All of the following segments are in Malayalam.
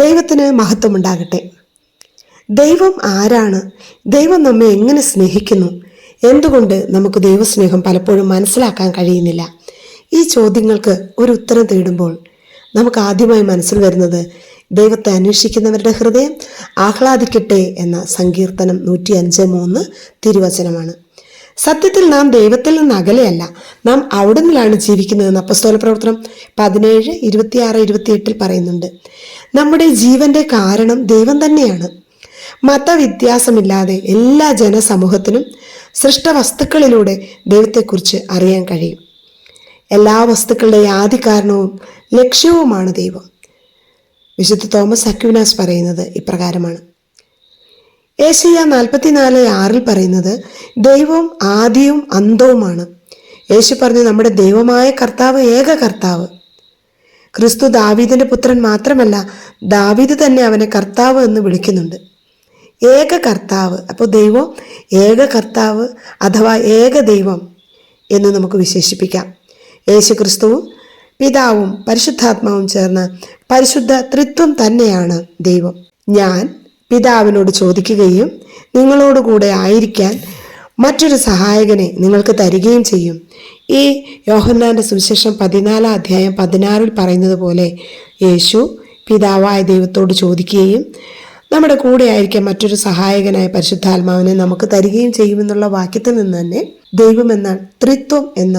ദൈവത്തിന് മഹത്വമുണ്ടാകട്ടെ. ദൈവം ആരാണ്? ദൈവം നമ്മെ എങ്ങനെ സ്നേഹിക്കുന്നു? എന്തുകൊണ്ട് നമുക്ക് ദൈവസ്നേഹം പലപ്പോഴും മനസ്സിലാക്കാൻ കഴിയുന്നില്ല? ഈ ചോദ്യങ്ങൾക്ക് ഒരു ഉത്തരം തേടുമ്പോൾ നമുക്ക് ആദ്യമായി മനസ്സിൽ വരുന്നത് ദൈവത്തെ അന്വേഷിക്കുന്നവരുടെ ഹൃദയം ആഹ്ലാദിക്കട്ടെ എന്ന സങ്കീർത്തനം 105:3 തിരുവചനമാണ്. സത്യത്തിൽ നാം ദൈവത്തിൽ നിന്ന് അകലെയല്ല, നാം അവിടുന്നിലാണ് ജീവിക്കുന്നതെന്ന് അപ്പോസ്തലപ്രവർത്തനം 17:26-28 പറയുന്നുണ്ട്. നമ്മുടെ ജീവന്റെ കാരണം ദൈവം തന്നെയാണ്. മതവ്യത്യാസമില്ലാതെ എല്ലാ ജനസമൂഹത്തിനും സൃഷ്ടവസ്തുക്കളിലൂടെ ദൈവത്തെക്കുറിച്ച് അറിയാൻ കഴിയും. എല്ലാ വസ്തുക്കളുടെ ആദി കാരണവും ലക്ഷ്യവുമാണ് ദൈവം. വിശുദ്ധ തോമസ് അക്വിനാസ് പറയുന്നത് ഇപ്രകാരമാണ്. ഏശയ്യ 44:6 പറയുന്നത് ദൈവം ആദിയും അന്തവുമാണ്. യേശു പറഞ്ഞു നമ്മുടെ ദൈവമായ കർത്താവ് ഏക കർത്താവ്. ക്രിസ്തു ദാവീദിന്റെ പുത്രൻ മാത്രമല്ല, ദാവീദ് തന്നെ അവനെ കർത്താവ് എന്ന് വിളിക്കുന്നുണ്ട്. ഏക കർത്താവ്. അപ്പോൾ ദൈവം ഏക കർത്താവ് അഥവാ ഏക ദൈവം എന്ന് നമുക്ക് വിശേഷിപ്പിക്കാം. യേശു ക്രിസ്തുവും പിതാവും പരിശുദ്ധാത്മാവും ചേർന്ന പരിശുദ്ധ ത്രിത്വം തന്നെയാണ് ദൈവം. ഞാൻ പിതാവിനോട് ചോദിക്കുകയും നിങ്ങളോടുകൂടെ ആയിരിക്കാൻ മറ്റൊരു സഹായകനെ നിങ്ങൾക്ക് തരികയും ചെയ്യും. ഈ യോഹന്നാന്റെ സുവിശേഷം 14:16 പറയുന്നത് പോലെ യേശു പിതാവായ ദൈവത്തോട് ചോദിക്കുകയും നമ്മുടെ കൂടെ ആയിരിക്കാൻ മറ്റൊരു സഹായകനായ പരിശുദ്ധാത്മാവിനെ നമുക്ക് തരികയും ചെയ്യുമെന്നുള്ള വാക്യത്തിൽ നിന്ന് തന്നെ ദൈവം എന്നാൽ ത്രിത്വം എന്ന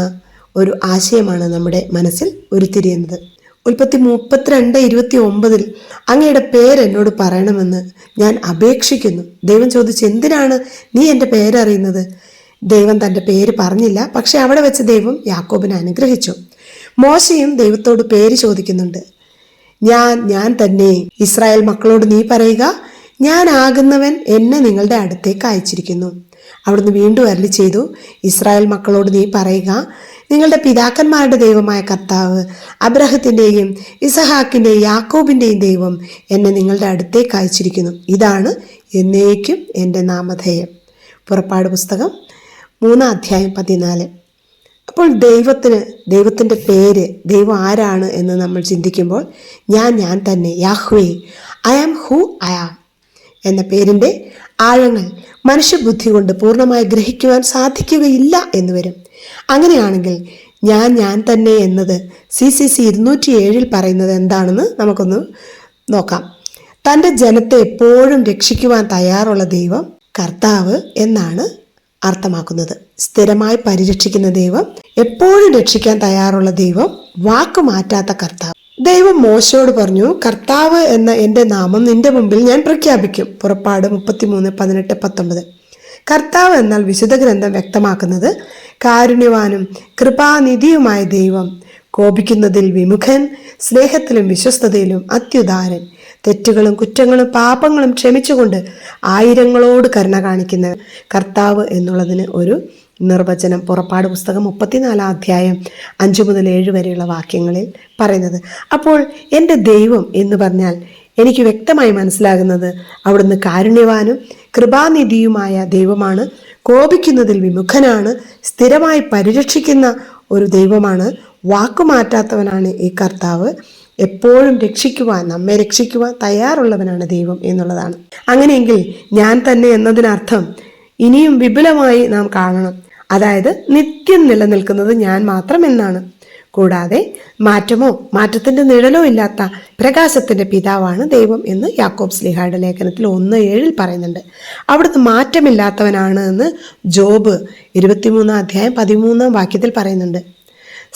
ഒരു ആശയമാണ് നമ്മുടെ മനസ്സിൽ ഉരുത്തിരിയുന്നത്. ഉൽപ്പത്തി 32:29 അങ്ങയുടെ പേരെന്നോട് പറയണമെന്ന് ഞാൻ അപേക്ഷിക്കുന്നു. ദൈവം ചോദിച്ചു, എന്തിനാണ് നീ എൻ്റെ പേരറിയുന്നത്? ദൈവം തൻ്റെ പേര് പറഞ്ഞില്ല, പക്ഷെ അവിടെ വെച്ച് ദൈവം യാക്കോബിനെ അനുഗ്രഹിച്ചു. മോശയും ദൈവത്തോട് പേര് ചോദിക്കുന്നുണ്ട്. ഞാൻ തന്നെ. ഇസ്രായേൽ മക്കളോട് നീ പറയുക, ഞാൻ ആകുന്നവൻ എന്നെ നിങ്ങളുടെ അടുത്തേക്ക് അയച്ചിരിക്കുന്നു. അവിടുന്ന് വീണ്ടും അരുളി ചെയ്തു, ഇസ്രായേൽ മക്കളോട് നീ പറയുക, നിങ്ങളുടെ പിതാക്കന്മാരുടെ ദൈവമായ കർത്താവ് അബ്രഹത്തിൻ്റെയും ഇസഹാക്കിൻ്റെയും യാക്കോബിൻ്റെയും ദൈവം എന്നെ നിങ്ങളുടെ അടുത്തേക്ക് അയച്ചിരിക്കുന്നു. ഇതാണ് എന്നേക്കും എൻ്റെ നാമധേയം. പുറപ്പാട് പുസ്തകം 3:14. അപ്പോൾ ദൈവത്തിൻ്റെ പേര്, ദൈവം ആരാണ് എന്ന് നമ്മൾ ചിന്തിക്കുമ്പോൾ ഞാൻ തന്നെ, Yahweh, I am who I am എന്ന പേരിൻ്റെ ആഴങ്ങൾ മനുഷ്യബുദ്ധി കൊണ്ട് പൂർണ്ണമായി ഗ്രഹിക്കുവാൻ സാധിക്കുകയില്ല എന്ന് വരും. അങ്ങനെയാണെങ്കിൽ ഞാൻ തന്നെ എന്നത് CCC 207 പറയുന്നത് എന്താണെന്ന് നമുക്കൊന്ന് നോക്കാം. തൻ്റെ ജനത്തെ എപ്പോഴും രക്ഷിക്കുവാൻ തയ്യാറുള്ള ദൈവം കർത്താവ് എന്നാണ് അർത്ഥമാക്കുന്നത്. സ്ഥിരമായി പരിരക്ഷിക്കുന്ന ദൈവം, എപ്പോഴും രക്ഷിക്കാൻ തയ്യാറുള്ള ദൈവം, വാക്ക് മാറ്റാത്ത കർത്താവ്. ദൈവം മോശയോട് പറഞ്ഞു, കർത്താവ് എന്ന എൻ്റെ നാമം നിന്റെ മുമ്പിൽ ഞാൻ പ്രഖ്യാപിക്കും. പുറപ്പാട് 33:18-19. കർത്താവ് എന്നാൽ വിശുദ്ധ ഗ്രന്ഥം വ്യക്തമാക്കുന്നത് കാരുണ്യവാനും കൃപാനിധിയുമായ ദൈവം, കോപിക്കുന്നതിൽ വിമുഖൻ, സ്നേഹത്തിലും വിശ്വസ്തതയിലും അത്യുദാരൻ, തെറ്റുകളും കുറ്റങ്ങളും പാപങ്ങളും ക്ഷമിച്ചുകൊണ്ട് ആയിരങ്ങളോട് കരുണ കാണിക്കുന്ന കർത്താവ് എന്നുള്ളതിന് ഒരു നിർവചനം പുറപ്പാട് പുസ്തകം 34:5-7 വരെയുള്ള വാക്യങ്ങളിൽ പറയുന്നത്. അപ്പോൾ എൻ്റെ ദൈവം എന്ന് പറഞ്ഞാൽ എനിക്ക് വ്യക്തമായി മനസ്സിലാകുന്നത് അവിടുന്ന് കാരുണ്യവാനും കൃപാനിധിയുമായ ദൈവമാണ്, കോപിക്കുന്നതിൽ വിമുഖനാണ്, സ്ഥിരമായി പരിരക്ഷിക്കുന്ന ഒരു ദൈവമാണ്, വാക്കുമാറ്റാത്തവനാണ് ഈ കർത്താവ്, എപ്പോഴും നമ്മെ രക്ഷിക്കുവാൻ തയ്യാറുള്ളവനാണ് ദൈവം എന്നുള്ളതാണ്. അങ്ങനെയെങ്കിൽ ഞാൻ തന്നെ എന്നതിനർത്ഥം ഇനിയും വിപുലമായി നാം കാണണം. അതായത് നിത്യം നിലനിൽക്കുന്നത് ഞാൻ മാത്രം എന്നാണ്. കൂടാതെ മാറ്റത്തിന്റെ നിഴലോ ഇല്ലാത്ത പ്രകാശത്തിന്റെ പിതാവാണ് ദൈവം എന്ന് യാക്കോബ് ശ്ലീഹായുടെ ലേഖനത്തിൽ 1:7 പറയുന്നുണ്ട്. അവിടുന്ന് മാറ്റമില്ലാത്തവനാണ് എന്ന് ജോബ് 23:13 വാക്യത്തിൽ പറയുന്നുണ്ട്.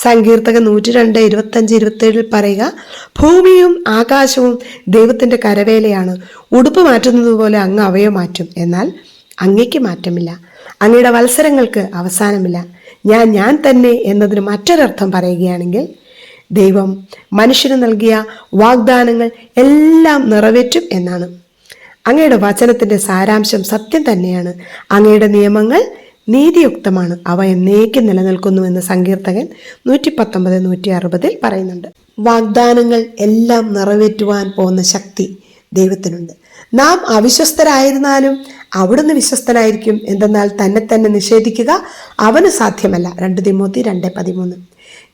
സങ്കീർത്തകൻ 102:25-27 പറയുക, ഭൂമിയും ആകാശവും ദൈവത്തിന്റെ കരവേലയാണ്. ഉടുപ്പ് മാറ്റുന്നത് പോലെ അങ്ങ് അവയെ മാറ്റും, എന്നാൽ അങ്ങയ്ക്ക് മാറ്റമില്ല. അങ്ങയുടെ വത്സരങ്ങൾക്ക് അവസാനമില്ല. ഞാൻ തന്നെ എന്നതിന് മറ്റൊരർത്ഥം പറയുകയാണെങ്കിൽ ദൈവം മനുഷ്യന് നൽകിയ വാഗ്ദാനങ്ങൾ എല്ലാം നിറവേറ്റും എന്നാണ്. അങ്ങയുടെ വചനത്തിന്റെ സാരാംശം സത്യം തന്നെയാണ്. അങ്ങയുടെ നിയമങ്ങൾ നീതിയുക്തമാണ്, അവ എന്നേക്കും നിലനിൽക്കുന്നുവെന്ന് സങ്കീർത്തകൻ 119:160 പറയുന്നുണ്ട്. വാഗ്ദാനങ്ങൾ എല്ലാം നിറവേറ്റുവാൻ പോകുന്ന ശക്തി ദൈവത്തിനുണ്ട്. നാം അവിശ്വസ്തരായിരുന്നാലും അവിടുന്ന് വിശ്വസ്തനായിരിക്കും. എന്തെന്നാൽ തന്നെ നിഷേധിക്കുക അവന് സാധ്യമല്ല. 2 തിമോത്തി 2:13.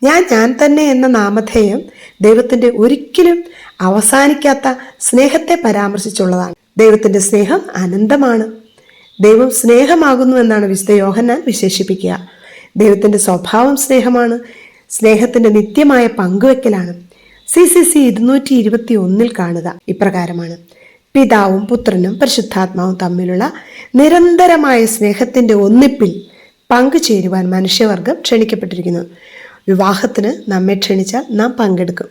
ഞാൻ തന്നെ എന്ന നാമധേയം ദൈവത്തിൻ്റെ ഒരിക്കലും അവസാനിക്കാത്ത സ്നേഹത്തെ പരാമർശിച്ചുള്ളതാണ്. ദൈവത്തിന്റെ സ്നേഹം അനന്തമാണ്. ദൈവം സ്നേഹമാകുന്നു എന്നാണ് വിശുദ്ധ യോഹന്നാൻ വിശേഷിപ്പിക്കുക. ദൈവത്തിന്റെ സ്വഭാവം സ്നേഹമാണ്. സ്നേഹത്തിന്റെ നിത്യമായ പങ്കുവെക്കലാണ്. CCC 221 കാണുക ഇപ്രകാരമാണ്: പിതാവും പുത്രനും പരിശുദ്ധാത്മാവും തമ്മിലുള്ള നിരന്തരമായ സ്നേഹത്തിന്റെ ഒന്നിപ്പിൽ പങ്കുചേരുവാൻ മനുഷ്യവർഗം ക്ഷണിക്കപ്പെട്ടിരിക്കുന്നു. വിവാഹത്തിന് നമ്മെ ക്ഷണിച്ചാൽ നാം പങ്കെടുക്കും.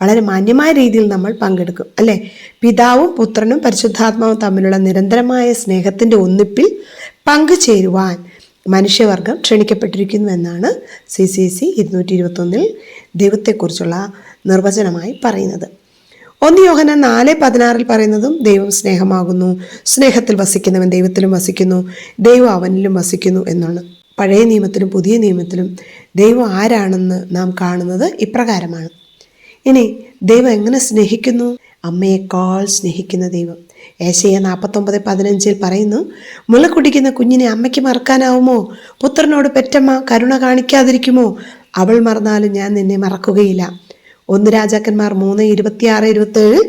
വളരെ മാന്യമായ രീതിയിൽ നമ്മൾ പങ്കെടുക്കും, അല്ലെ? പിതാവും പുത്രനും പരിശുദ്ധാത്മാവും തമ്മിലുള്ള നിരന്തരമായ സ്നേഹത്തിന്റെ ഒന്നിപ്പിൽ പങ്കുചേരുവാൻ മനുഷ്യവർഗം ക്ഷണിക്കപ്പെട്ടിരിക്കുന്നു എന്നാണ് CCC 221 ദൈവത്തെക്കുറിച്ചുള്ള നിർവചനമായി പറയുന്നത്. 1 യോഹന്നാൻ 4:16 പറയുന്നതും ദൈവം സ്നേഹമാകുന്നു, സ്നേഹത്തിൽ വസിക്കുന്നവൻ ദൈവത്തിലും വസിക്കുന്നു, ദൈവം അവനിലും വസിക്കുന്നു എന്നാണ്. പഴയ നിയമത്തിലും പുതിയ നിയമത്തിലും ദൈവം ആരാണെന്ന് നാം കാണുന്നത് ഇപ്രകാരമാണ്. ഇനി ദൈവം എങ്ങനെ സ്നേഹിക്കുന്നു? അമ്മയെക്കാൾ സ്നേഹിക്കുന്ന ദൈവം. ഏശയ്യ 49:15 പറയുന്നു, മുല കുടിക്കുന്ന കുഞ്ഞിനെ അമ്മയ്ക്ക് മറക്കാനാവുമോ? പുത്രനോട് പെറ്റമ്മ കരുണ കാണിക്കാതിരിക്കുമോ? അവൾ മറന്നാലും ഞാൻ നിന്നെ മറക്കുകയില്ല. 1 രാജാക്കന്മാർ 3:26-27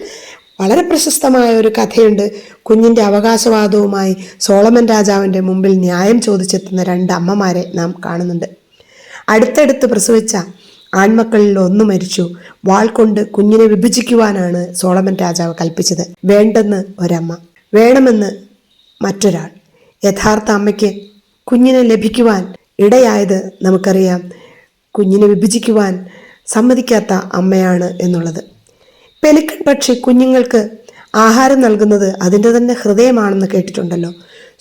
വളരെ പ്രശസ്തമായ ഒരു കഥയുണ്ട്. കുഞ്ഞിന്റെ അവകാശവാദവുമായി സോളമൻ രാജാവിന്റെ മുമ്പിൽ ന്യായം ചോദിച്ചെത്തുന്ന 2 അമ്മമാരെ നാം കാണുന്നുണ്ട്. അടുത്തടുത്ത് പ്രസവിച്ച ആൺമക്കളിൽ ഒന്ന് മരിച്ചു. വാൾ കൊണ്ട് കുഞ്ഞിനെ വിഭജിക്കുവാനാണ് സോളമൻ രാജാവ് കൽപ്പിച്ചത്. വേണ്ടെന്ന് ഒരമ്മ, വേണമെന്ന് മറ്റൊരാൾ. യഥാർത്ഥ അമ്മയ്ക്ക് കുഞ്ഞിനെ ലഭിക്കുവാൻ ഇടയായത് നമുക്കറിയാം. കുഞ്ഞിനെ വിഭജിക്കുവാൻ സമ്മതിക്കാത്ത അമ്മയാണ് എന്നുള്ളത്. പെലിക്കൺ പക്ഷി കുഞ്ഞുങ്ങൾക്ക് ആഹാരം നൽകുന്നത് അതിൻ്റെ തന്നെ ഹൃദയമാണെന്ന് കേട്ടിട്ടുണ്ടല്ലോ.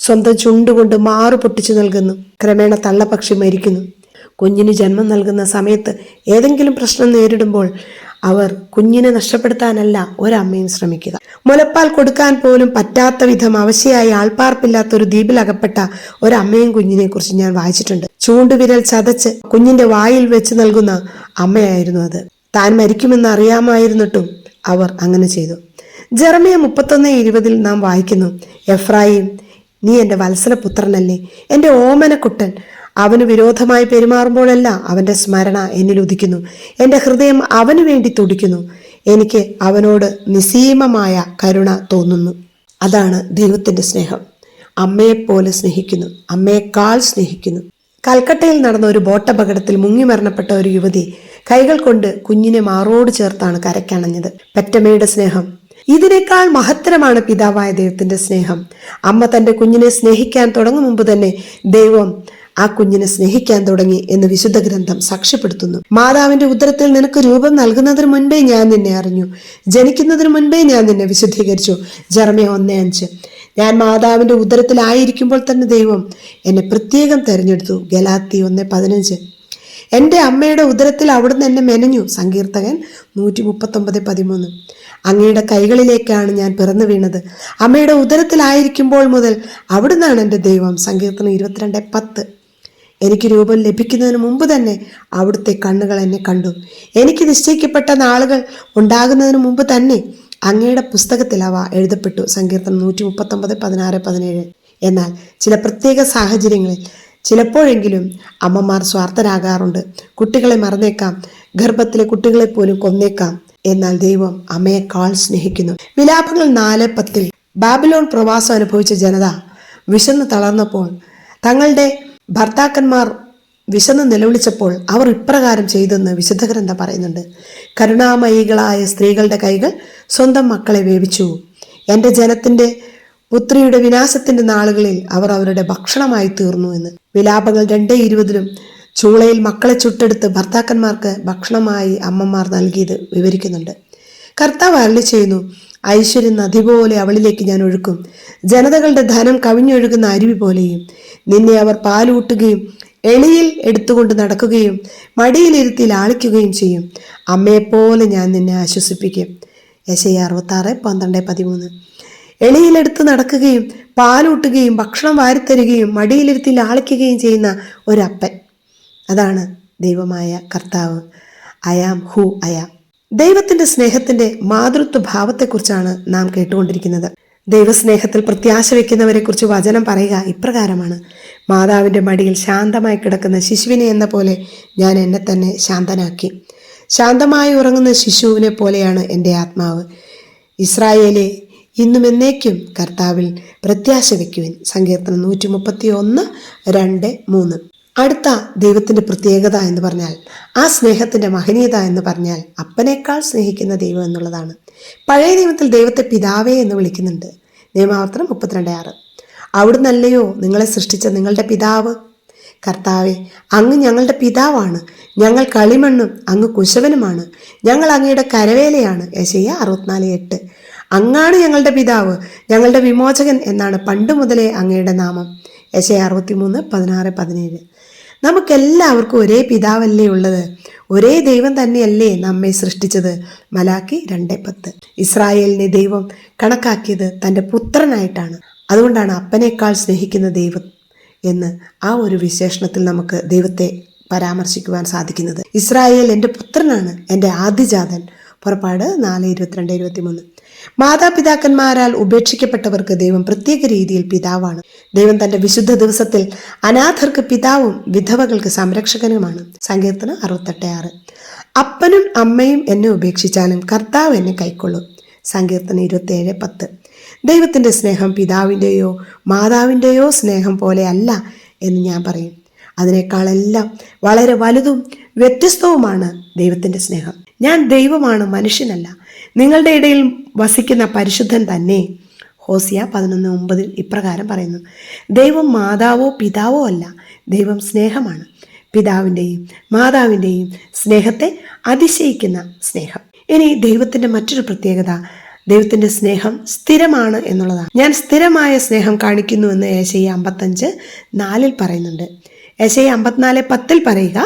സ്വന്തം ചുണ്ടുകൊണ്ട് മാറു പൊട്ടിച്ചു നൽകുന്നു. ക്രമേണ തള്ളപ്പക്ഷി മരിക്കുന്നു. കുഞ്ഞിന് ജന്മം നൽകുന്ന സമയത്ത് ഏതെങ്കിലും പ്രശ്നം നേരിടുമ്പോൾ അവർ കുഞ്ഞിനെ നഷ്ടപ്പെടുത്താനല്ല ഒരമ്മയും ശ്രമിക്കുക. മുലപ്പാൽ കൊടുക്കാൻ പോലും പറ്റാത്ത വിധം അവശയായി ആൾപ്പാർപ്പില്ലാത്ത ഒരു ദ്വീപിലകപ്പെട്ട ഒരമ്മയും കുഞ്ഞിനെ കുറിച്ച് ഞാൻ വായിച്ചിട്ടുണ്ട്. ചൂണ്ടുവിരൽ ചതച്ച് കുഞ്ഞിന്റെ വായിൽ വെച്ച് നൽകുന്ന അമ്മയായിരുന്നു അത്. താൻ മരിക്കുമെന്ന് അറിയാമായിരുന്നിട്ടും അവർ അങ്ങനെ ചെയ്തു. ജെറമിയ 31:20 നാം വായിക്കുന്നു, എഫ്രായിം, നീ എൻ്റെ വത്സലപുത്രനല്ലേ, എൻ്റെ ഓമനക്കുട്ടൻ. അവന് വിരോധമായി പെരുമാറുമ്പോഴല്ല അവൻ്റെ സ്മരണ എന്നിൽ ഉദിക്കുന്നു. എൻ്റെ ഹൃദയം അവന് വേണ്ടി തുടിക്കുന്നു. എനിക്ക് അവനോട് നിസ്സീമമായ കരുണ തോന്നുന്നു. അതാണ് ദൈവത്തിൻ്റെ സ്നേഹം. അമ്മയെപ്പോലെ സ്നേഹിക്കുന്നു, അമ്മയെക്കാൾ സ്നേഹിക്കുന്നു. കൽക്കട്ടയിൽ നടന്ന ഒരു ബോട്ടപകടത്തിൽ മുങ്ങി മരണപ്പെട്ട ഒരു യുവതി കൈകൾ കൊണ്ട് കുഞ്ഞിനെ മാറോട് ചേർത്താണ് കരയ്ക്കണഞ്ഞത്. പെറ്റമ്മയുടെ സ്നേഹം ഇതിനേക്കാൾ മഹത്തരമാണ് പിതാവായ ദൈവത്തിന്റെ സ്നേഹം. അമ്മ തന്റെ കുഞ്ഞിനെ സ്നേഹിക്കാൻ തുടങ്ങും മുമ്പ് തന്നെ ദൈവം ആ കുഞ്ഞിനെ സ്നേഹിക്കാൻ തുടങ്ങി എന്ന് വിശുദ്ധ ഗ്രന്ഥം സാക്ഷ്യപ്പെടുത്തുന്നു. മാതാവിന്റെ ഉദരത്തിൽ നിനക്ക് രൂപം നൽകുന്നതിന് മുൻപേ ഞാൻ നിന്നെ അറിഞ്ഞു, ജനിക്കുന്നതിന് മുൻപേ ഞാൻ നിന്നെ വിശുദ്ധീകരിച്ചു. ജെറമ്യ 1:5. ഞാൻ മാതാവിന്റെ ഉദരത്തിലായിരിക്കുമ്പോൾ തന്നെ ദൈവം എന്നെ പ്രത്യേകം തെരഞ്ഞെടുത്തു. ഗലാത്തി 1:15. എൻ്റെ അമ്മയുടെ ഉദരത്തിൽ അവിടുന്ന് എന്നെ മെനഞ്ഞു. സങ്കീർത്തകൻ 139:13. അങ്ങയുടെ കൈകളിലേക്കാണ് ഞാൻ പിറന്നു വീണത്. അമ്മയുടെ ഉദരത്തിലായിരിക്കുമ്പോൾ മുതൽ അവിടുന്നാണ് എൻ്റെ ദൈവം. സങ്കീർത്തനം 22:10. എനിക്ക് രൂപം ലഭിക്കുന്നതിന് മുമ്പ് തന്നെ അവിടുത്തെ കണ്ണുകൾ എന്നെ കണ്ടു. എനിക്ക് നിശ്ചയിക്കപ്പെട്ട നാളുകൾ ഉണ്ടാകുന്നതിന് മുമ്പ് തന്നെ അങ്ങയുടെ പുസ്തകത്തിൽ അവ എഴുതപ്പെട്ടു. സങ്കീർത്തനം 139:16-17. എന്നാൽ ചില പ്രത്യേക സാഹചര്യങ്ങളിൽ ചിലപ്പോഴെങ്കിലും അമ്മമാർ സ്വാർത്ഥരാകാറുണ്ട്. കുട്ടികളെ മറന്നേക്കാം, ഗർഭത്തിലെ കുട്ടികളെ പോലും കൊന്നേക്കാം. എന്നാൽ ദൈവം അമ്മയെക്കാൾ സ്നേഹിക്കുന്നു. വിലാപങ്ങൾ 4:10 ബാബിലോൺ പ്രവാസം അനുഭവിച്ച ജനത വിശന്ന് തളർന്നപ്പോൾ തങ്ങളുടെ ഭർത്താക്കന്മാർ വിശന്ന് നിലവിളിച്ചപ്പോൾ അവർ ഇപ്രകാരം ചെയ്തെന്ന് വിശുദ്ധ ഗ്രന്ഥം പറയുന്നുണ്ട്. കരുണാമയികളായ സ്ത്രീകളുടെ കൈകൾ സ്വന്തം മക്കളെ വേവിച്ചു. എൻ്റെ ജനത്തിന്റെ പുത്രിയുടെ വിനാശത്തിന്റെ നാളുകളിൽ അവർ അവരുടെ ഭക്ഷണമായി തീർന്നു എന്ന്. വിലാപങ്ങൾ 2:20 ചൂളയിൽ മക്കളെ ചുട്ടെടുത്ത് ഭർത്താക്കന്മാർക്ക് ഭക്ഷണമായി അമ്മമാർ നൽകിയത് വിവരിക്കുന്നുണ്ട്. കർത്താവ് അരുളി ചെയ്യുന്നു, ഐശ്വര്യം നദി പോലെ അവളിലേക്ക് ഞാൻ ഒഴുക്കും, ജനതകളുടെ ധനം കവിഞ്ഞൊഴുകുന്ന അരുവി പോലെയും. നിന്നെ അവർ പാലൂട്ടുകയും എളിയിൽ എടുത്തുകൊണ്ട് നടക്കുകയും മടിയിലിരുത്തി ലാളിക്കുകയും ചെയ്യും. അമ്മയെപ്പോലെ ഞാൻ നിന്നെ ആശ്വസിപ്പിക്കും. യെശയ്യാ 66:12-13. എളിയിലെടുത്ത് നടക്കുകയും പാലൂട്ടുകയും ഭക്ഷണം വാരിത്തരികയും മടിയിലിരുത്തി ലാളിക്കുകയും ചെയ്യുന്ന ഒരപ്പൻ, അതാണ് ദൈവമായ കർത്താവ്. I am who I am. ദൈവത്തിന്റെ സ്നേഹത്തിന്റെ മാതൃത്വ ഭാവത്തെക്കുറിച്ചാണ് നാം കേട്ടുകൊണ്ടിരിക്കുന്നത്. ദൈവസ്നേഹത്തിൽ പ്രത്യാശ വയ്ക്കുന്നവരെ കുറിച്ച് വചനം പറയുക ഇപ്രകാരമാണ്: മാതാവിന്റെ മടിയിൽ ശാന്തമായി കിടക്കുന്ന ശിശുവിനെ എന്ന പോലെ ഞാൻ എന്നെ തന്നെ ശാന്തനാക്കി. ശാന്തമായി ഉറങ്ങുന്ന ശിശുവിനെ പോലെയാണ് എൻ്റെ ആത്മാവ്. ഇസ്രായേലെ, ഇന്നും എന്നേക്കും കർത്താവിൽ പ്രത്യാശ വയ്ക്കുവിൻ. സങ്കീർത്തനം 131, 2, 3. അടുത്ത ദൈവത്തിൻ്റെ പ്രത്യേകത എന്ന് പറഞ്ഞാൽ, ആ സ്നേഹത്തിൻ്റെ മഹനീയത എന്ന് പറഞ്ഞാൽ അപ്പനേക്കാൾ സ്നേഹിക്കുന്ന ദൈവം എന്നുള്ളതാണ്. പഴയ നിയമത്തിൽ ദൈവത്തെ പിതാവേ എന്ന് വിളിക്കുന്നുണ്ട്. നിയമാവർത്തനം 32:6. അവിടുന്നല്ലയോ നിങ്ങളെ സൃഷ്ടിച്ച നിങ്ങളുടെ പിതാവ്? കർത്താവെ, അങ്ങ് ഞങ്ങളുടെ പിതാവാണ്. ഞങ്ങൾ കളിമണ്ണും അങ്ങ് കുശവനുമാണ്. ഞങ്ങൾ അങ്ങയുടെ കരവേലയാണ്. യെശയ്യാ 64:8. അങ്ങാണ് ഞങ്ങളുടെ പിതാവ്, ഞങ്ങളുടെ വിമോചകൻ എന്നാണ് പണ്ട് മുതലേ അങ്ങയുടെ നാമം. യെശയ്യാ 63, 16, 17. നമുക്കെല്ലാവർക്കും ഒരേ പിതാവല്ലേ ഉള്ളത്? ഒരേ ദൈവം തന്നെയല്ലേ നമ്മെ സൃഷ്ടിച്ചത്? മലാക്കി 2:10. ഇസ്രായേലിനെ ദൈവം കണക്കാക്കിയത് തൻ്റെ പുത്രനായിട്ടാണ്. അതുകൊണ്ടാണ് അപ്പനേക്കാൾ സ്നേഹിക്കുന്ന ദൈവം എന്ന് ആ ഒരു വിശേഷണത്തിൽ നമുക്ക് ദൈവത്തെ പരാമർശിക്കുവാൻ സാധിക്കുന്നത്. ഇസ്രായേൽ എൻ്റെ പുത്രനാണ്, എൻ്റെ ആദ്യജാതൻ. പുറപ്പാട് 4:22-23. മാതാപിതാക്കന്മാരാൽ ഉപേക്ഷിക്കപ്പെട്ടവർക്ക് ദൈവം പ്രത്യേക രീതിയിൽ പിതാവാണ്. ദൈവം തൻ്റെ വിശുദ്ധ ദിവസത്തിൽ അനാഥർക്ക് പിതാവും വിധവകൾക്ക് സംരക്ഷകനുമാണ്. സങ്കീർത്തനം 68:6. അപ്പനും അമ്മയും എന്നെ ഉപേക്ഷിച്ചാലും കർത്താവ് എന്നെ കൈക്കൊള്ളും. സങ്കീർത്തനം 27:10. ദൈവത്തിൻ്റെ സ്നേഹം പിതാവിൻ്റെയോ മാതാവിൻ്റെയോ സ്നേഹം പോലെ അല്ല എന്ന് ഞാൻ പറയും. അതിനേക്കാളെല്ലാം വളരെ വലുതും വ്യത്യസ്തവുമാണ് ദൈവത്തിൻ്റെ സ്നേഹം. ഞാൻ ദൈവമാണ്, മനുഷ്യനല്ല. നിങ്ങളുടെ ഇടയിൽ വസിക്കുന്ന പരിശുദ്ധൻ തന്നെ. ഹോസിയ 11:9 ഇപ്രകാരം പറയുന്നു. ദൈവം മാതാവോ പിതാവോ അല്ല, ദൈവം സ്നേഹമാണ്. പിതാവിൻ്റെയും മാതാവിൻ്റെയും സ്നേഹത്തെ അതിശയിക്കുന്ന സ്നേഹം. ഇനി ദൈവത്തിൻ്റെ മറ്റൊരു പ്രത്യേകത, ദൈവത്തിൻ്റെ സ്നേഹം സ്ഥിരമാണ് എന്നുള്ളതാണ്. ഞാൻ സ്ഥിരമായ സ്നേഹം കാണിക്കുന്നുവെന്ന് യെശയ്യാ 55:4 പറയുന്നുണ്ട്. യെശയ്യാ 54:10 പറയുക,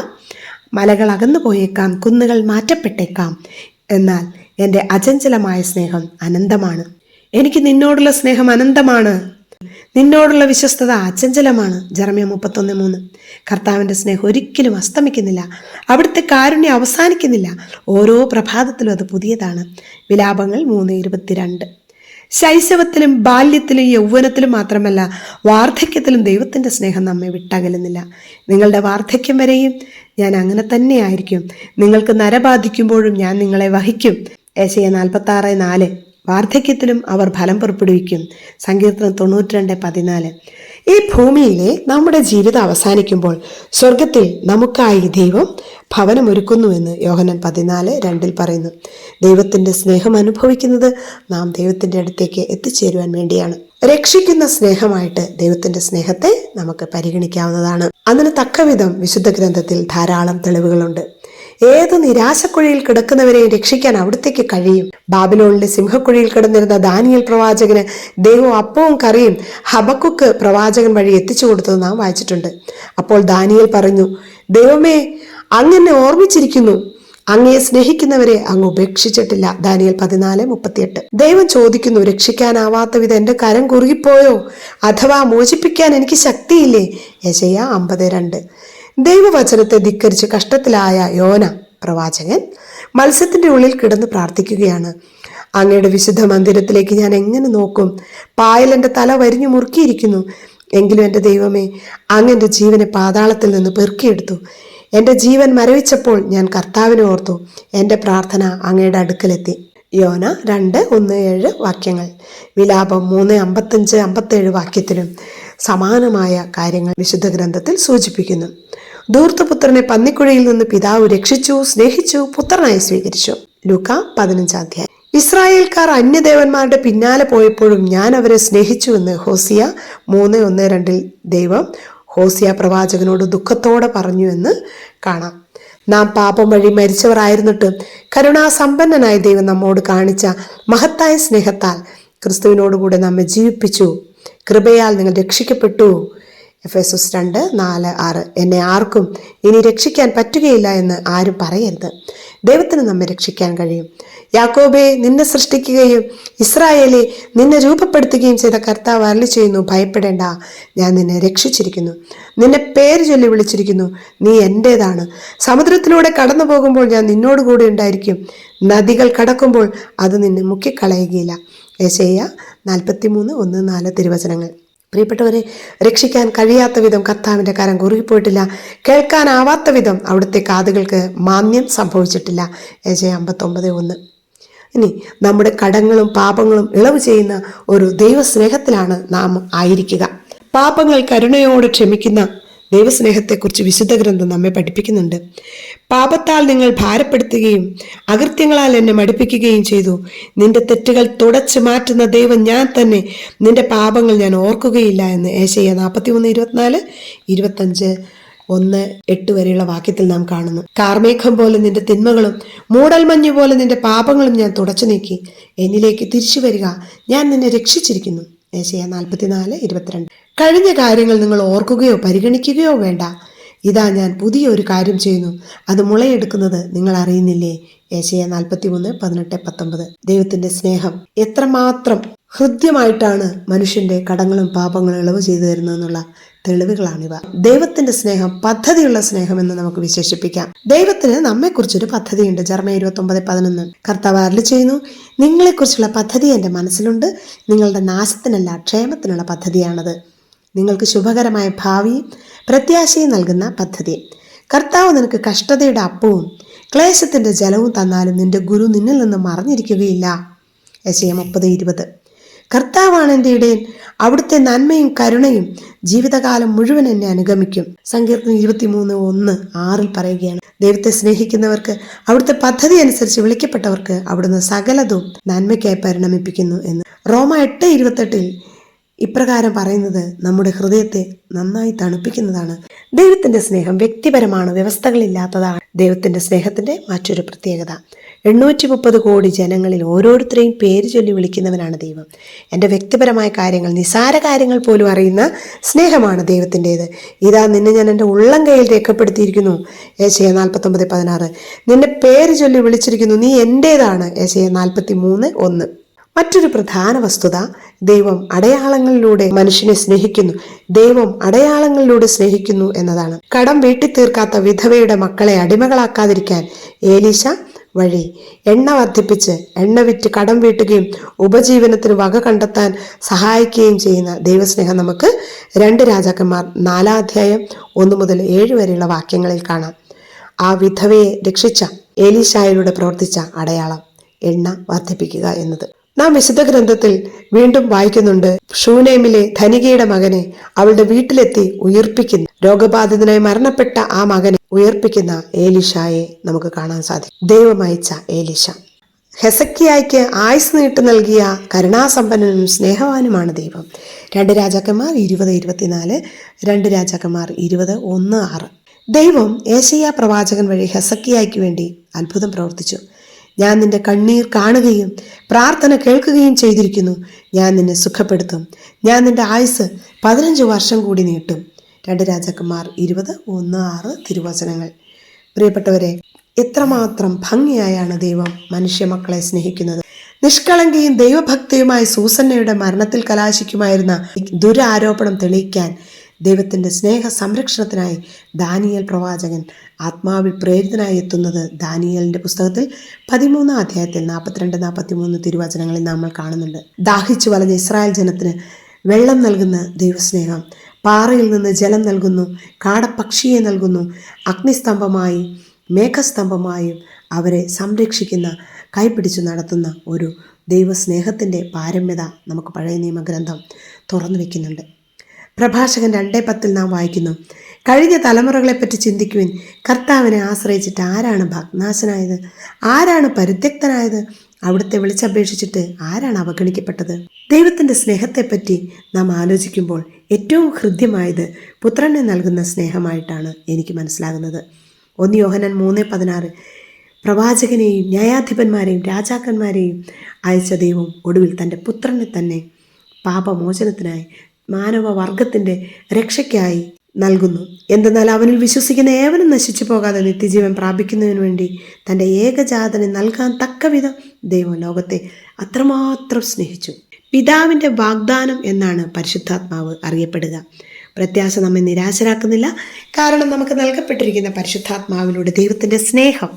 മലകൾ അകന്നു പോയേക്കാം, കുന്നുകൾ മാറ്റപ്പെട്ടേക്കാം, എന്നാൽ എൻ്റെ അചഞ്ചലമായ സ്നേഹം അനന്തമാണ്. എനിക്ക് നിന്നോടുള്ള സ്നേഹം അനന്തമാണ്, നിന്നോടുള്ള വിശ്വസ്തത അചഞ്ചലമാണ്. ജെറമ്യാ 31:3. കർത്താവിൻ്റെ സ്നേഹം ഒരിക്കലും അസ്തമിക്കുന്നില്ല, അവിടുത്തെ കാരുണ്യം അവസാനിക്കുന്നില്ല. ഓരോ പ്രഭാതത്തിലും അത് പുതിയതാണ്. വിലാപങ്ങൾ 3:22. ശൈശവത്തിലും ബാല്യത്തിലും യൗവനത്തിലും മാത്രമല്ല, വാർദ്ധക്യത്തിലും ദൈവത്തിൻ്റെ സ്നേഹം നമ്മെ വിട്ടകലുന്നില്ല. നിങ്ങളുടെ വാർദ്ധക്യം വരെയും ഞാൻ അങ്ങനെ തന്നെയായിരിക്കും. നിങ്ങൾക്ക് നരബാധിക്കുമ്പോഴും ഞാൻ നിങ്ങളെ വഹിക്കും. യെശയ്യാ 46:4. വാർദ്ധക്യത്തിലും അവർ ഫലം പുറപ്പെടുവിക്കും. സങ്കീർത്തനം 92:14. ഈ ഭൂമിയിലെ നമ്മുടെ ജീവിതം അവസാനിക്കുമ്പോൾ സ്വർഗത്തിൽ നമുക്കായി ദൈവം ഭവനമൊരുക്കുന്നുവെന്ന് യോഹന്നാൻ 14:2 പറയുന്നു. ദൈവത്തിൻ്റെ സ്നേഹം അനുഭവിക്കുന്നത് നാം ദൈവത്തിൻ്റെ അടുത്തേക്ക് എത്തിച്ചേരുവാൻ വേണ്ടിയാണ്. രക്ഷിക്കുന്ന സ്നേഹമായിട്ട് ദൈവത്തിൻ്റെ സ്നേഹത്തെ നമുക്ക് പരിഗണിക്കാവുന്നതാണ്. അതിന് തക്കവിധം വിശുദ്ധ ഗ്രന്ഥത്തിൽ ധാരാളം തെളിവുകളുണ്ട്. ഏത് നിരാശക്കുഴിയിൽ കിടക്കുന്നവരെയും രക്ഷിക്കാൻ അവിടത്തേക്ക് കഴിയും. ബാബിലോണിലെ സിംഹക്കുഴിയിൽ കിടന്നിരുന്ന ദാനിയേൽ പ്രവാചകന് ദൈവം അപ്പവും കറിയും ഹബക്കുക്ക് പ്രവാചകൻ വഴി എത്തിച്ചു കൊടുത്തത് നാം വായിച്ചിട്ടുണ്ട്. അപ്പോൾ ദാനിയേൽ പറഞ്ഞു, ദൈവമേ, അങ്ങെന്നെ ഓർമ്മിച്ചിരിക്കുന്നു, അങ്ങയെ സ്നേഹിക്കുന്നവരെ അങ്ങ് ഉപേക്ഷിച്ചിട്ടില്ല. ദാനിയേൽ 14:38. ദൈവം ചോദിക്കുന്നു, രക്ഷിക്കാനാവാത്ത വിധം എൻ്റെ കരം കുറുകിപ്പോയോ? അഥവാ മോചിപ്പിക്കാൻ എനിക്ക് ശക്തിയില്ലേ? യെശയ്യാ 50:2. ദൈവവചനത്തെ ധിക്കരിച്ച് കഷ്ടത്തിലായ യോന പ്രവാചകൻ മത്സ്യത്തിൻ്റെ ഉള്ളിൽ കിടന്ന് പ്രാർത്ഥിക്കുകയാണ്. അങ്ങയുടെ വിശുദ്ധ മന്ദിരത്തിലേക്ക് ഞാൻ എങ്ങനെ നോക്കും? പായൽ എൻ്റെ തല വരിഞ്ഞു മുറുക്കിയിരിക്കുന്നു. എങ്കിലും എൻ്റെ ദൈവമേ, അങ്ങ് എൻ്റെ ജീവനെ പാതാളത്തിൽ നിന്ന് പെറുക്കിയെടുത്തു. എൻ്റെ ജീവൻ മരവിച്ചപ്പോൾ ഞാൻ കർത്താവിനെ ഓർത്തു. എൻ്റെ പ്രാർത്ഥന അങ്ങയുടെ അടുക്കലെത്തി. യോന 2:1-7 വാക്യങ്ങൾ. വിലാപം 3:55-57 വാക്യത്തിലും സമാനമായ കാര്യങ്ങൾ വിശുദ്ധ ഗ്രന്ഥത്തിൽ സൂചിപ്പിക്കുന്നു. ധൂർത്തപുത്രനെ പന്നിക്കുഴിയിൽ നിന്ന് പിതാവ് രക്ഷിച്ചു, സ്നേഹിച്ചു, പുത്രനായി സ്വീകരിച്ചു. ലൂക്കാ 15 ഇസ്രായേൽക്കാർ അന്യദേവന്മാരുടെ പിന്നാലെ പോയപ്പോഴും ഞാൻ അവരെ സ്നേഹിച്ചുവെന്ന് ഹോസിയ 3:1-2 ദൈവം ഹോസിയ പ്രവാചകനോട് ദുഃഖത്തോടെ പറഞ്ഞു എന്ന് കാണാം. നാം പാപം വഴി മരിച്ചവരായിരുന്നിട്ടും കരുണാസമ്പന്നനായ ദൈവം നമ്മോട് കാണിച്ച മഹത്തായ സ്നേഹത്താൽ ക്രിസ്തുവിനോടുകൂടെ നമ്മെ ജീവിപ്പിച്ചു. കൃപയാൽ നിങ്ങൾ രക്ഷിക്കപ്പെട്ടു. എഫേസോസ് 2:4-6. എന്നെ ആർക്കും ഇനി രക്ഷിക്കാൻ പറ്റുകയില്ല എന്ന് ആരും പറയരുത്. ദൈവത്തിന് നമ്മെ രക്ഷിക്കാൻ കഴിയും. യാക്കോബെ, നിന്നെ സൃഷ്ടിക്കുകയും ഇസ്രായേലെ നിന്നെ രൂപപ്പെടുത്തുകയും ചെയ്ത കർത്താവ് അരുളി ചെയ്യുന്നു, ഭയപ്പെടേണ്ട, ഞാൻ നിന്നെ രക്ഷിച്ചിരിക്കുന്നു, നിന്നെ പേര് ചൊല്ലി വിളിച്ചിരിക്കുന്നു, നീ എൻ്റേതാണ്. സമുദ്രത്തിലൂടെ കടന്നു പോകുമ്പോൾ ഞാൻ നിന്നോടുകൂടി ഉണ്ടായിരിക്കും, നദികൾ കടക്കുമ്പോൾ അത് നിന്നെ മുക്കിക്കളയുകയില്ല. യെശയ്യാ 43:1-4 തിരുവചനങ്ങൾ. പ്രിയപ്പെട്ടവരെ, രക്ഷിക്കാൻ കഴിയാത്ത വിധം കർത്താവിൻ്റെ കരം കുറുകിപ്പോയിട്ടില്ല. കേൾക്കാനാവാത്ത വിധം അവിടുത്തെ കാതുകൾക്ക് മാന്യം സംഭവിച്ചിട്ടില്ല. യെശയ്യാ 59:1. ഇനി നമ്മുടെ കടങ്ങളും പാപങ്ങളും ഇളവ് ചെയ്യുന്ന ഒരു ദൈവസ്നേഹത്തിലാണ് നാം ആയിരിക്കുക. പാപങ്ങൾ കരുണയോട് ക്ഷമിക്കുന്ന ദൈവസ്നേഹത്തെക്കുറിച്ച് വിശുദ്ധ ഗ്രന്ഥം നമ്മെ പഠിപ്പിക്കുന്നുണ്ട്. പാപത്താൽ നിങ്ങൾ ഭാരപ്പെടുത്തുകയും അകൃത്യങ്ങളാൽ എന്നെ മടുപ്പിക്കുകയും ചെയ്തു. നിന്റെ തെറ്റുകൾ തുടച്ചു മാറ്റുന്ന ദൈവം ഞാൻ തന്നെ, നിന്റെ പാപങ്ങൾ ഞാൻ ഓർക്കുകയില്ല എന്ന് യെശയ്യാ 41:24, 25:1-8 വരെയുള്ള വാക്യത്തിൽ നാം കാണുന്നു. കാർമേഘം പോലെ നിന്റെ തിന്മകളും മൂടൽമഞ്ഞ് പോലെ നിന്റെ പാപങ്ങളും ഞാൻ തുടച്ചു നീക്കി. എന്നിലേക്ക് തിരിച്ചു വരിക, ഞാൻ നിന്നെ രക്ഷിച്ചിരിക്കുന്നു. യെശയ്യാ 44:22. കഴിഞ്ഞ കാര്യങ്ങൾ നിങ്ങൾ ഓർക്കുകയോ പരിഗണിക്കുകയോ വേണ്ട. ഇതാ ഞാൻ പുതിയൊരു കാര്യം ചെയ്യുന്നു, അത് മുളയെടുക്കുന്നത് നിങ്ങൾ അറിയുന്നില്ലേ. യെശയ്യാ 43:18-19. ദൈവത്തിന്റെ സ്നേഹം എത്രമാത്രം ഹൃദ്യമായിട്ടാണ് മനുഷ്യന്റെ കടങ്ങളും പാപങ്ങളും ഇളവ് ചെയ്തു തരുന്നതെന്നുള്ള തെളിവുകളാണിവ. ദൈവത്തിന്റെ സ്നേഹം പദ്ധതിയുള്ള സ്നേഹം എന്ന് നമുക്ക് വിശേഷിപ്പിക്കാം. ദൈവത്തിന് നമ്മെക്കുറിച്ചൊരു പദ്ധതിയുണ്ട്. ജെറമ്യാ 29:11. കർത്താവ് അരുളി ചെയ്യുന്നു, നിങ്ങളെക്കുറിച്ചുള്ള പദ്ധതി എൻ്റെ മനസ്സിലുണ്ട്, നിങ്ങളുടെ നാശത്തിനല്ല ക്ഷേമത്തിനുള്ള പദ്ധതിയാണത്. നിങ്ങൾക്ക് ശുഭകരമായ ഭാവിയും പ്രത്യാശയും നൽകുന്ന പദ്ധതി. കർത്താവ് നിനക്ക് കഷ്ടതയുടെ അപ്പവും ക്ലേശത്തിന്റെ ജലവും തന്നാലും നിന്റെ ഗുരു നിന്നിൽ നിന്ന് മറഞ്ഞിരിക്കുകയില്ല. യെശയ്യാ 30:20. കർത്താവാണ് എൻ്റെ ഇടയൻ, അവിടുത്തെ നന്മയും കരുണയും ജീവിതകാലം മുഴുവൻ എന്നെ അനുഗമിക്കും. സങ്കീർത്തനം 23:1-6 പറയുകയാണ്. ദൈവത്തെ സ്നേഹിക്കുന്നവർക്ക്, അവിടുത്തെ പദ്ധതി അനുസരിച്ച് വിളിക്കപ്പെട്ടവർക്ക് അവിടുന്ന് സകലതും നന്മയ്ക്കായി പരിണമിപ്പിക്കുന്നു എന്ന്. റോമ 8:28 ഇപ്രകാരം പറയുന്നത് നമ്മുടെ ഹൃദയത്തെ നന്നായി തണുപ്പിക്കുന്നതാണ്. ദൈവത്തിന്റെ സ്നേഹം വ്യക്തിപരമാണ്, വ്യവസ്ഥകളില്ലാത്തതാണ്. ദൈവത്തിന്റെ സ്നേഹത്തിന്റെ മറ്റൊരു പ്രത്യേകത, 830 കോടി ജനങ്ങളിൽ ഓരോരുത്തരെയും പേര് ചൊല്ലി വിളിക്കുന്നവനാണ് ദൈവം. എൻ്റെ വ്യക്തിപരമായ കാര്യങ്ങൾ, നിസാര കാര്യങ്ങൾ പോലും അറിയുന്ന സ്നേഹമാണ് ദൈവത്തിൻ്റെത്. ഇതാ നിന്നെ ഞാൻ എൻ്റെ ഉള്ളം കയ്യിൽ രേഖപ്പെടുത്തിയിരിക്കുന്നു. യെശയ്യാ 49:16. നിന്നെ പേര് ചൊല്ലി വിളിച്ചിരിക്കുന്നു, നീ എൻ്റേതാണ്. യെശയ്യാ 43:1. മറ്റൊരു പ്രധാന വസ്തുത, ദൈവം അടയാളങ്ങളിലൂടെ മനുഷ്യനെ സ്നേഹിക്കുന്നു. ദൈവം അടയാളങ്ങളിലൂടെ സ്നേഹിക്കുന്നു എന്നതാണ്. കടം വീട്ടി തീർക്കാത്ത വിധവയുടെ മക്കളെ അടിമകളാക്കാതിരിക്കാൻ ഏലീശ വഴി എണ്ണ വർദ്ധിപ്പിച്ച് എണ്ണ വിറ്റ് കടം വീട്ടുകയും ഉപജീവനത്തിന് വക കണ്ടെത്താൻ സഹായിക്കുകയും ചെയ്യുന്ന ദൈവസ്നേഹം നമുക്ക് 2 രാജാക്കന്മാർ 4:1-7 വരെയുള്ള വാക്യങ്ങളിൽ കാണാം. ആ വിധവയെ രക്ഷിച്ച ഏലീശായിലൂടെ പ്രവർത്തിച്ച അടയാളം എണ്ണ വർദ്ധിപ്പിക്കുക എന്നത്. നാം വിശുദ്ധ ഗ്രന്ഥത്തിൽ വീണ്ടും വായിക്കുന്നുണ്ട്, ഷൂനേമിലെ ധനികയുടെ മകനെ അവളുടെ വീട്ടിലെത്തി ഉയർപ്പിക്കുന്ന, രോഗബാധിതനായി മരണപ്പെട്ട ആ മകനെ ഉയർപ്പിക്കുന്ന ഏലീശായെ നമുക്ക് കാണാൻ സാധിക്കും. ദൈവം അയച്ച ഏലീശ. ഹെസക്കിയായ്ക്ക് ആയുസ് നീട്ടു നൽകിയ കരുണാസമ്പന്നനും സ്നേഹവാനുമാണ് ദൈവം. 2 രാജാക്കന്മാർ 20:24, 2 രാജാക്കന്മാർ 20:1-6. ദൈവം യെശയ്യാ പ്രവാചകൻ വഴി ഹെസക്കിയായ്ക്ക് വേണ്ടി അത്ഭുതം പ്രവർത്തിച്ചു. ഞാൻ നിന്റെ കണ്ണീർ കാണുകയും പ്രാർത്ഥന കേൾക്കുകയും ചെയ്തിരിക്കുന്നു. ഞാൻ നിന്നെ സുഖപ്പെടുത്തും. ഞാൻ നിന്റെ ആയുസ് 15 വർഷം കൂടി നീട്ടും. 2 രാജാക്കന്മാർ 20:1-6 തിരുവചനങ്ങൾ. പ്രിയപ്പെട്ടവരെ, എത്രമാത്രം ഭംഗിയായാണ് ദൈവം മനുഷ്യ മക്കളെ സ്നേഹിക്കുന്നത്. നിഷ്കളങ്കയും ദൈവഭക്തിയുമായ സൂസന്നയുടെ മരണത്തിൽ കലാശിക്കുമായിരുന്ന ദുരാരോപണം തെളിയിക്കാൻ ദൈവത്തിൻ്റെ സ്നേഹ സംരക്ഷണത്തിനായി ദാനിയേൽ പ്രവാചകൻ ആത്മാവിൽ പ്രേരിതനായി എത്തുന്നത് ദാനിയേലിൻ്റെ പുസ്തകത്തിൽ 13-ാം അധ്യായത്തിൽ 42-43 തിരുവചനങ്ങളിൽ നമ്മൾ കാണുന്നുണ്ട്. ദാഹിച്ചു വലഞ്ഞ ഇസ്രായേൽ ജനത്തിന് വെള്ളം നൽകുന്ന ദൈവസ്നേഹം, പാറയിൽ നിന്ന് ജലം നൽകുന്നു, കാടപ്പക്ഷിയെ നൽകുന്നു, അഗ്നിസ്തംഭമായും മേഘസ്തംഭമായും അവരെ സംരക്ഷിക്കുന്ന, കൈപിടിച്ചു നടത്തുന്ന ഒരു ദൈവസ്നേഹത്തിൻ്റെ പാരമ്യത നമുക്ക് പഴയ നിയമഗ്രന്ഥം തുറന്നു വയ്ക്കുന്നുണ്ട്. പ്രഭാഷകൻ 2:10 നാം വായിക്കുന്നു, കഴിഞ്ഞ തലമുറകളെപ്പറ്റി ചിന്തിക്കുവിൻ. കർത്താവിനെ ആശ്രയിച്ചിട്ട് ആരാണ് ഭഗ്നാശനായത്? ആരാണ് പരിത്യക്തനായത്? അവിടുത്തെ വിളിച്ചപേക്ഷിച്ചിട്ട് ആരാണ് അവഗണിക്കപ്പെട്ടത്? ദൈവത്തിൻ്റെ സ്നേഹത്തെപ്പറ്റി നാം ആലോചിക്കുമ്പോൾ ഏറ്റവും ഹൃദ്യമായത് പുത്രനെ നൽകുന്ന സ്നേഹമായിട്ടാണ് എനിക്ക് മനസ്സിലാകുന്നത്. 1 യോഹന്നാൻ 3:16. പ്രവാചകനെയും ന്യായാധിപന്മാരെയും രാജാക്കന്മാരെയും അയച്ച ദൈവം ഒടുവിൽ തൻ്റെ പുത്രനെ തന്നെ പാപമോചനത്തിനായി മാനവവർഗത്തിൻ്റെ രക്ഷയ്ക്കായി നൽകുന്നു. എന്തെന്നാൽ അവനിൽ വിശ്വസിക്കുന്ന ഏവനും നശിച്ചു പോകാതെ നിത്യജീവൻ പ്രാപിക്കുന്നതിനു വേണ്ടി തൻ്റെ ഏകജാതനെ നൽകാൻ തക്കവിധം ദൈവം ലോകത്തെ അത്രമാത്രം സ്നേഹിച്ചു. പിതാവിൻ്റെ വാഗ്ദാനം എന്നാണ് പരിശുദ്ധാത്മാവ് അറിയപ്പെടുക. പ്രത്യാശ നമ്മെ നിരാശരാക്കുന്നില്ല. കാരണം നമുക്ക് നൽകപ്പെട്ടിരിക്കുന്ന പരിശുദ്ധാത്മാവിലൂടെ ദൈവത്തിൻ്റെ സ്നേഹം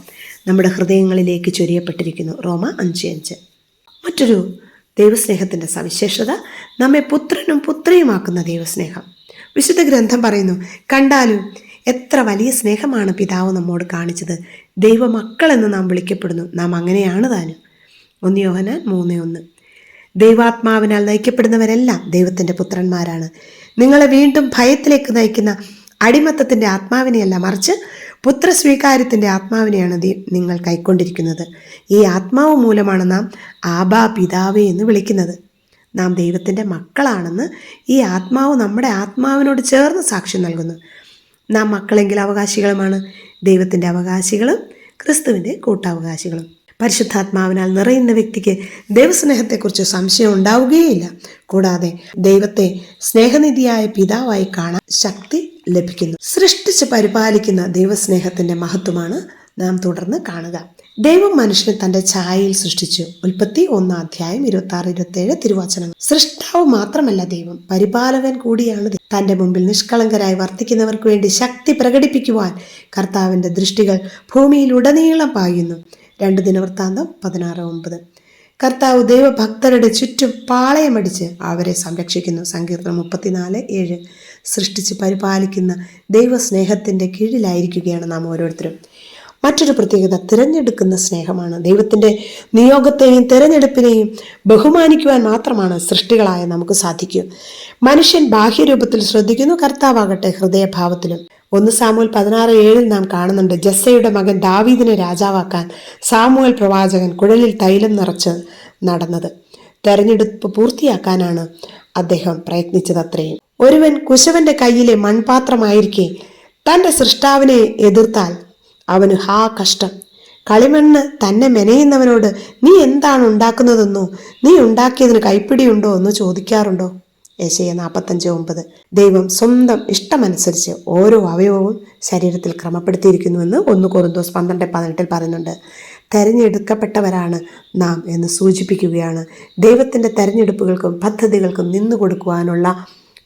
നമ്മുടെ ഹൃദയങ്ങളിലേക്ക് ചൊരിയപ്പെട്ടിരിക്കുന്നു. റോമ 5:5. മറ്റൊരു ദൈവസ്നേഹത്തിൻ്റെ സവിശേഷത നമ്മെ പുത്രനും പുത്രിയുമാക്കുന്ന ദൈവസ്നേഹം. വിശുദ്ധ ഗ്രന്ഥം പറയുന്നു, കണ്ടാലും എത്ര വലിയ സ്നേഹമാണ് പിതാവ് നമ്മോട് കാണിച്ചത്, ദൈവമക്കളെന്ന് നാം വിളിക്കപ്പെടുന്നു, നാം അങ്ങനെയാണ് താനും. 1 യോഹന്നാൻ 3:1. ദൈവാത്മാവിനാൽ നയിക്കപ്പെടുന്നവരെല്ലാം ദൈവത്തിൻ്റെ പുത്രന്മാരാണ്. നിങ്ങളെ വീണ്ടും ഭയത്തിലേക്ക് നയിക്കുന്ന അടിമത്തത്തിൻ്റെ ആത്മാവിനെയല്ല, മറിച്ച് പുത്രസ്വീകാര്യത്തിൻ്റെ ആത്മാവിനെയാണ് നിങ്ങൾ കൈക്കൊണ്ടിരിക്കുന്നത്. ഈ ആത്മാവ് മൂലമാണ് നാം ആബാ പിതാവേ എന്ന് വിളിക്കുന്നത്. നാം ദൈവത്തിൻ്റെ മക്കളാണെന്ന് ഈ ആത്മാവ് നമ്മുടെ ആത്മാവിനോട് ചേർന്ന് സാക്ഷ്യം നൽകുന്നു. നാം മക്കളെങ്കിൽ അവകാശികളുമാണ്, ദൈവത്തിൻ്റെ അവകാശികളും ക്രിസ്തുവിൻ്റെ കൂട്ടവകാശികളും. പരിശുദ്ധാത്മാവിനാൽ നിറയുന്ന വ്യക്തിക്ക് ദൈവസ്നേഹത്തെക്കുറിച്ച് സംശയം ഉണ്ടാവുകയില്ല. കൂടാതെ ദൈവത്തെ സ്നേഹനിധിയായ പിതാവായി കാണാൻ ശക്തി ലഭിക്കുന്നു. സൃഷ്ടിച്ച് പരിപാലിക്കുന്ന ദൈവസ്നേഹത്തിൻ്റെ മഹത്വമാണ് നാം തുടർന്ന് കാണുക. ദൈവം മനുഷ്യനെ തൻ്റെ ഛായയിൽ സൃഷ്ടിച്ചു. ഉൽപ്പത്തി 1 26-27 തിരുവചനങ്ങൾ. സൃഷ്ടാവ് മാത്രമല്ല ദൈവം, പരിപാലകൻ കൂടിയാണ്. തൻ്റെ മുമ്പിൽ നിഷ്കളങ്കരായി വർത്തിക്കുന്നവർക്ക് വേണ്ടി ശക്തി പ്രകടിപ്പിക്കുവാൻ കർത്താവിൻ്റെ ദൃഷ്ടികൾ ഭൂമിയിലുടനീളം പായുന്നു. 2 ദിനവൃത്താന്തം 16:9. കർത്താവ് ദൈവഭക്തരുടെ ചുറ്റും പാളയമടിച്ച് അവരെ സംരക്ഷിക്കുന്നു. സങ്കീർത്തനം 34:7. സൃഷ്ടിച്ച് പരിപാലിക്കുന്ന ദൈവസ്നേഹത്തിൻ്റെ കീഴിലായിരിക്കുകയാണ് നാം ഓരോരുത്തരും. മറ്റൊരു പ്രത്യേകത തിരഞ്ഞെടുക്കുന്ന സ്നേഹമാണ്. ദൈവത്തിൻ്റെ നിയോഗത്തെയും തിരഞ്ഞെടുപ്പിനെയും ബഹുമാനിക്കുവാൻ മാത്രമാണ് സൃഷ്ടികളായ നമുക്ക് സാധിക്കൂ. മനുഷ്യൻ ബാഹ്യരൂപത്തിൽ ശ്രദ്ധിക്കുന്നു, കർത്താവാകട്ടെ ഹൃദയഭാവത്തിലും. 1 സാമുവേൽ 16:7 നാം കാണുന്നുണ്ട്, ജസ്സയുടെ മകൻ ദാവീദിനെ രാജാവാക്കാൻ സാമുവേൽ പ്രവാചകൻ കുഴലിൽ തൈലം നിറച്ച് നടന്നത്. തെരഞ്ഞെടുപ്പ് പൂർത്തിയാക്കാനാണ് അദ്ദേഹം പ്രയത്നിച്ചതത്രയും. ഒരുവൻ കുശവന്റെ കയ്യിലെ മൺപാത്രമായിരിക്കെ തൻ്റെ സൃഷ്ടാവിനെ എതിർത്താൽ അവന് ഹാ കഷ്ടം. കളിമണ്ണ് തന്നെ മെനയുന്നവനോട് നീ എന്താണ് ഉണ്ടാക്കുന്നതെന്നോ നീ ഉണ്ടാക്കിയതിന് കൈപ്പിടിയുണ്ടോ എന്ന് ചോദിക്കാറുണ്ടോ? യെശയ്യാ 45:9. ദൈവം സ്വന്തം ഇഷ്ടമനുസരിച്ച് ഓരോ അവയവവും ശരീരത്തിൽ ക്രമപ്പെടുത്തിയിരിക്കുന്നുവെന്ന് 1 കൊരിന്തോസ് 12:18 പറയുന്നുണ്ട്. തെരഞ്ഞെടുക്കപ്പെട്ടവരാണ് നാം എന്ന് സൂചിപ്പിക്കുകയാണ്. ദൈവത്തിൻ്റെ തെരഞ്ഞെടുപ്പുകൾക്കും പദ്ധതികൾക്കും നിന്നു കൊടുക്കുവാനുള്ള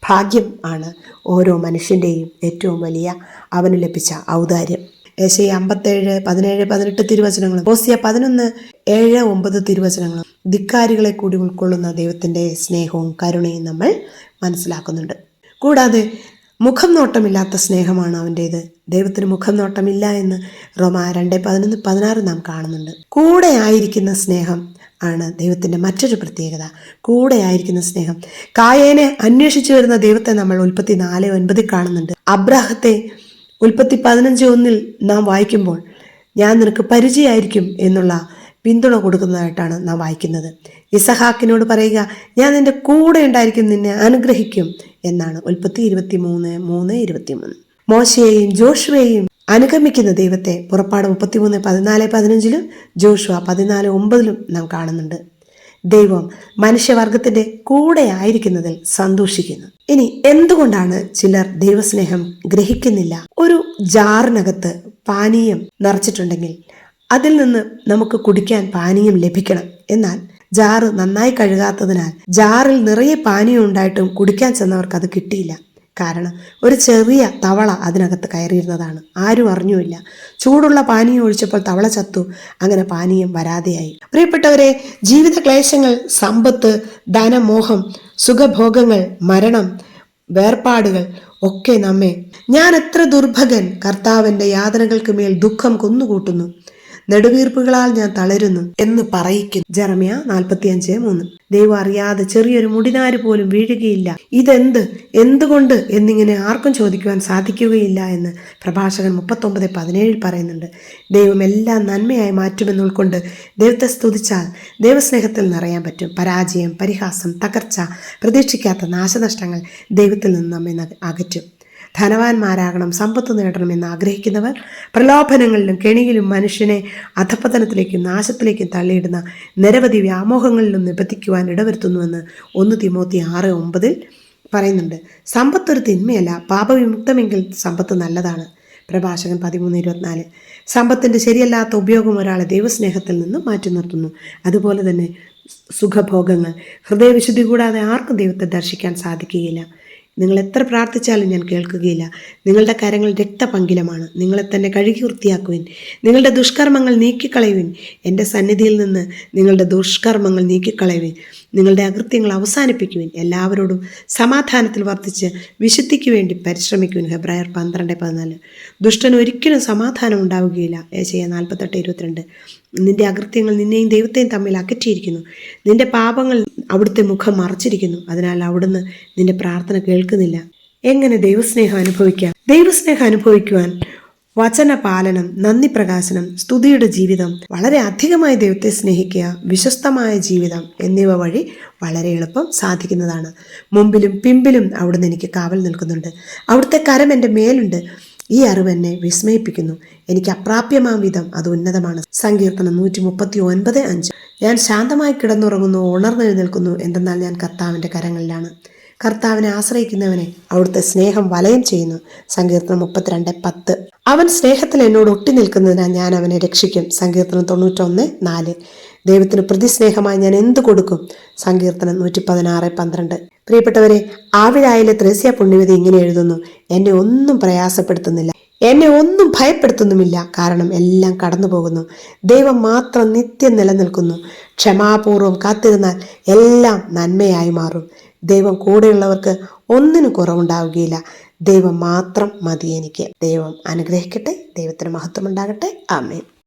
ഭാഗ്യം ആണ് ഓരോ മനുഷ്യൻ്റെയും ഏറ്റവും വലിയ അവന് ലഭിച്ച ഔദാര്യം. യെശയ്യാ 57:17-18 തിരുവചനങ്ങളും ഹോസിയ 11:7-9 തിരുവചനങ്ങളും ധിക്കാരികളെ കൂടി ഉൾക്കൊള്ളുന്ന ദൈവത്തിൻ്റെ സ്നേഹവും കരുണയും നമ്മൾ മനസ്സിലാക്കുന്നുണ്ട്. കൂടാതെ മുഖം നോട്ടമില്ലാത്ത സ്നേഹമാണ് അവൻ്റേത്. ദൈവത്തിന് മുഖം നോട്ടമില്ല എന്ന് റോമാ 2:11-16 നാം കാണുന്നുണ്ട്. കൂടെ ആയിരിക്കുന്ന സ്നേഹം ആണ് ദൈവത്തിൻ്റെ മറ്റൊരു പ്രത്യേകത. കൂടെ ആയിരിക്കുന്ന സ്നേഹം. കായേനെ അന്വേഷിച്ചു വരുന്ന ദൈവത്തെ നമ്മൾ ഉൽപ്പത്തി 4:9 കാണുന്നുണ്ട്. അബ്രാഹത്തെ ഉൽപ്പത്തി 15:1 നാം വായിക്കുമ്പോൾ ഞാൻ നിനക്ക് പരിചയമായിരിക്കും എന്നുള്ള പിന്തുണ കൊടുക്കുന്നതായിട്ടാണ് നാം വായിക്കുന്നത്. ഇസഹാക്കിനോട് പറയുക, ഞാൻ നിന്റെ കൂടെ ഉണ്ടായിരിക്കും, നിന്നെ അനുഗ്രഹിക്കും എന്നാണ് ഉൽപ്പത്തി 23:3-23. മോശയെയും ജോഷുവയെയും അനുഗമിക്കുന്ന ദൈവത്തെ പുറപ്പാട് 33:14-15 ജോഷുവ 14:9 നാം കാണുന്നുണ്ട്. ദൈവം മനുഷ്യവർഗത്തിന്റെ കൂടെ ആയിരിക്കുന്നതിൽ സന്തോഷിക്കുന്നു. ഇനി എന്തുകൊണ്ടാണ് ചിലർ ദൈവസ്നേഹം ഗ്രഹിക്കുന്നില്ല? ഒരു ജാറിനകത്ത് പാനീയം നിറച്ചിട്ടുണ്ടെങ്കിൽ അതിൽ നിന്ന് നമുക്ക് കുടിക്കാൻ പാനീയം ലഭിക്കണം. എന്നാൽ ജാറ് നന്നായി കഴുകാത്തതിനാൽ ജാറിൽ നിറയെ പാനീയം ഉണ്ടായിട്ടും കുടിക്കാൻ ചെന്നവർക്ക് അത് കിട്ടിയില്ല. കാരണം ഒരു ചെറിയ തവള അതിനകത്ത് കയറിയിരുന്നതാണ്. ആരും അറിഞ്ഞുമില്ല. ചൂടുള്ള പാനീയം ഒഴിച്ചപ്പോൾ തവള ചത്തു. അങ്ങനെ പാനീയം വരാതെയായി. പ്രിയപ്പെട്ടവരെ, ജീവിത ക്ലേശങ്ങൾ, സമ്പത്ത്, ധനമോഹം, സുഖഭോഗങ്ങൾ, മരണം, വേർപാടുകൾ ഒക്കെ നമ്മെ ഞാൻ എത്ര ദുർഭകൻ, കർത്താവിൻ്റെ യാതനകൾക്ക് മേൽ ദുഃഖം കുന്നുകൂട്ടുന്നു, നെടുവീർപ്പുകളാൽ ഞാൻ തളരുന്നു എന്ന് പറയിക്കുന്നു. ജെറമ്യാ 45:3. ദൈവം അറിയാതെ ചെറിയൊരു മുടിനാര് പോലും വീഴുകയില്ല. എന്തുകൊണ്ട് എന്നിങ്ങനെ ആർക്കും ചോദിക്കുവാൻ സാധിക്കുകയില്ല എന്ന് പ്രഭാഷകൻ 39:17 പറയുന്നുണ്ട്. ദൈവം എല്ലാം നന്മയായി മാറ്റുമെന്ന് ഉൾക്കൊണ്ട് ദൈവത്തെ സ്തുതിച്ചാൽ ദൈവസ്നേഹത്തിൽ നിറയാൻ പറ്റും. പരാജയം, പരിഹാസം, തകർച്ച, പ്രതീക്ഷിക്കാത്ത നാശനഷ്ടങ്ങൾ ദൈവത്തിൽ നിന്ന് നമ്മെ അകറ്റും. ധനവാന്മാരാകണം, സമ്പത്ത് നേടണമെന്ന് ആഗ്രഹിക്കുന്നവർ പ്രലോഭനങ്ങളിലും കെണിയിലും മനുഷ്യനെ അധപതനത്തിലേക്കും നാശത്തിലേക്കും തള്ളിയിടുന്ന നിരവധി വ്യാമോഹങ്ങളിലും നിബന്ധിക്കുവാൻ ഇടവരുത്തുന്നുവെന്ന് 1 തിമോത്തി 6:9 പറയുന്നുണ്ട്. സമ്പത്തൊരു തിന്മയല്ല, പാപവിമുക്തമെങ്കിൽ സമ്പത്ത് നല്ലതാണ്. പ്രഭാഷകൻ 13:24. സമ്പത്തിൻ്റെ ശരിയല്ലാത്ത ഉപയോഗം ഒരാളെ ദൈവസ്നേഹത്തിൽ നിന്ന് മാറ്റി നിർത്തുന്നു. അതുപോലെ തന്നെ സുഖഭോഗങ്ങൾ. ഹൃദയവിശുദ്ധി കൂടാതെ ആർക്കും ദൈവത്തെ ദർശിക്കാൻ സാധിക്കുകയില്ല. നിങ്ങൾ എത്ര പ്രാർത്ഥിച്ചാലും ഞാൻ കേൾക്കുകയില്ല. നിങ്ങളുടെ കരങ്ങൾ രക്തപങ്കിലമാണ്. നിങ്ങളെ തന്നെ കഴുകി വൃത്തിയാക്കുവിൻ. നിങ്ങളുടെ ദുഷ്കർമ്മങ്ങൾ നീക്കിക്കളയുവിൻ. എൻ്റെ സന്നിധിയിൽ നിന്ന് നിങ്ങളുടെ ദുഷ്കർമ്മങ്ങൾ നീക്കിക്കളയുവിൻ. നിങ്ങളുടെ അകൃത്യങ്ങൾ അവസാനിപ്പിക്കുവിൻ. എല്ലാവരോടും സമാധാനത്തിൽ വർദ്ധിച്ച് വിശുദ്ധിക്ക് വേണ്ടി പരിശ്രമിക്കുവിൻ. ഹെബ്രായർ 12:14. ദുഷ്ടന് ഒരിക്കലും സമാധാനം ഉണ്ടാവുകയില്ല. ഏശയ്യാ 48:22. നിന്റെ അകൃത്യങ്ങൾ നിന്നെയും ദൈവത്തെയും തമ്മിൽ അകറ്റിയിരിക്കുന്നു. നിന്റെ പാപങ്ങൾ അവിടുത്തെ മുഖം മറച്ചിരിക്കുന്നു. അതിനാൽ അവിടുന്ന് നിന്റെ പ്രാർത്ഥന കേൾക്കുന്നില്ല. എങ്ങനെ ദൈവസ്നേഹം അനുഭവിക്കാം? ദൈവസ്നേഹം അനുഭവിക്കുവാൻ വചന പാലനം, നന്ദി പ്രകാശനം, സ്തുതിയുടെ ജീവിതം, വളരെ അധികമായി ദൈവത്തെ സ്നേഹിക്കുക, വിശ്വസ്തമായ ജീവിതം എന്നിവ വഴി വളരെ എളുപ്പം സാധിക്കുന്നതാണ്. മുമ്പിലും പിമ്പിലും അവിടുന്ന് എനിക്ക് കാവൽ നിൽക്കുന്നുണ്ട്. അവിടുത്തെ കരം എൻ്റെ മേലുണ്ട്. ഈ അറിവ് എന്നെ വിസ്മയിപ്പിക്കുന്നു. എനിക്ക് അപ്രാപ്യമാം വിധം അത് ഉന്നതമാണ്. സങ്കീർത്തനം 139:5. ഞാൻ ശാന്തമായി കിടന്നുറങ്ങുന്നു, ഉണർന്നെഴുന്നേൽക്കുന്നു, എന്തെന്നാൽ ഞാൻ കർത്താവിൻ്റെ കരങ്ങളിലാണ്. കർത്താവിനെ ആശ്രയിക്കുന്നവനെ അവിടുത്തെ സ്നേഹം വലയം ചെയ്യുന്നു. സങ്കീർത്തനം 32:10. അവൻ സ്നേഹത്തിൽ എന്നോട് ഒട്ടി നിൽക്കുന്നതിനാൽ ഞാൻ അവനെ രക്ഷിക്കും. സങ്കീർത്തനം 91:4. ദൈവത്തിന് പ്രതിസ്നേഹമായി ഞാൻ എന്ത് കൊടുക്കും? സങ്കീർത്തനം 116:12. പ്രിയപ്പെട്ടവരെ, ആവിലായിലെ ത്രേസ്യ പുണ്യവതി ഇങ്ങനെ എഴുതുന്നു: എന്നെ ഒന്നും പ്രയാസപ്പെടുത്തുന്നില്ല, എന്നെ ഒന്നും ഭയപ്പെടുത്തുന്നുമില്ല. കാരണം എല്ലാം കടന്നു പോകുന്നു. ദൈവം മാത്രം നിത്യം നിലനിൽക്കുന്നു. ക്ഷമാപൂർവം കാത്തിരുന്നാൽ എല്ലാം നന്മയായി മാറും. ദൈവം കൂടെയുള്ളവർക്ക് ഒന്നിനും കുറവുണ്ടാവുകയില്ല. ദൈവം മാത്രം മതി എനിക്ക്. ദൈവം അനുഗ്രഹിക്കട്ടെ. ദൈവത്തിന് മഹത്വം ഉണ്ടാകട്ടെ. ആമേൻ.